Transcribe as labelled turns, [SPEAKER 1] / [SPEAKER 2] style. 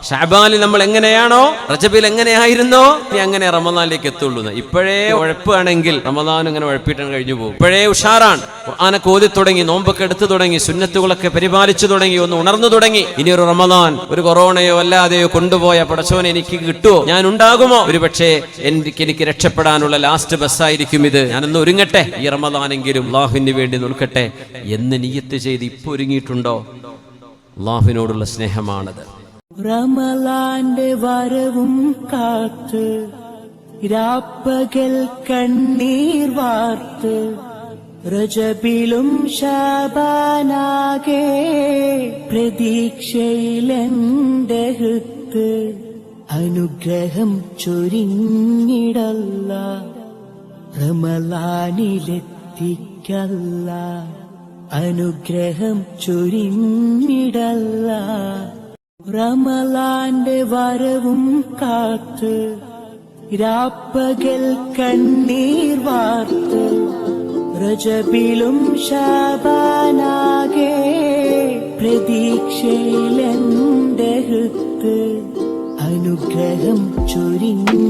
[SPEAKER 1] ഷഅബാനിൽ നമ്മൾ എങ്ങനെയാണോ, റജബിൽ എങ്ങനെയായിരുന്നോ, ഇനി അങ്ങനെ റമദാനിലേക്ക് എത്തുള്ളൂ. ഇപ്പോഴേ ഉഴപ്പാണെങ്കിൽ റമദാൻ ഇങ്ങനെ ഉഴപ്പിട്ടാണ് കഴിഞ്ഞു പോകും. ഇപ്പോഴേ ഉഷാറാണ്, ഖുർആനൊക്കെ ഓതി തുടങ്ങി, നോമ്പൊക്കെ എടുത്തു തുടങ്ങി, സുന്നത്തുകളൊക്കെ പരിപാലിച്ചു തുടങ്ങി, ഒന്ന് ഉണർന്നു തുടങ്ങി. ഇനി ഒരു റമദാൻ ഒരു കൊറോണയോ അല്ലാതെയോ കൊണ്ടുപോയ പടച്ചോനെ എനിക്ക് കിട്ടുമോ, ഞാൻ ഉണ്ടാകുമോ, ഒരു പക്ഷേ എനിക്ക് രക്ഷപ്പെടാനുള്ള ലാസ്റ്റ് ബസ്സായിരിക്കും ഇത്, ഞാനൊന്ന് ഒരുങ്ങട്ടെ, ഈ റമദാനെങ്കിലും അല്ലാഹുവിന് വേണ്ടി നിൽക്കട്ടെ എന്ന് നിയ്യത്ത് ചെയ്ത് ഇപ്പൊ ഒരുങ്ങിയിട്ടുണ്ടോ? അല്ലാഹുവിനോടുള്ള സ്നേഹമാണത്.
[SPEAKER 2] റമളാന്റെ വരവും കാത്ത് രാപ്പകൽ കണ്ണീർ വാർത്ത് റജബിലും ശഅബാനാകെ പ്രതീക്ഷയിലെന്റെ ഹൃത്ത് അനുഗ്രഹം ചൊരിഞ്ഞിടല്ല റമളാനിലെത്തിക്കല്ല അനുഗ്രഹം ചൊരിഞ്ഞിടല്ല. റമളാന്റെ വരവും കാത്ത് രാപ്പകൽ കണ്ണീർ വാർത്ത് റജബിലും ശഅബാനാകെ പ്രതീക്ഷയിലെന്റെ ഹൃത്ത് അനുഗ്രഹം ചൊരിഞ്ഞു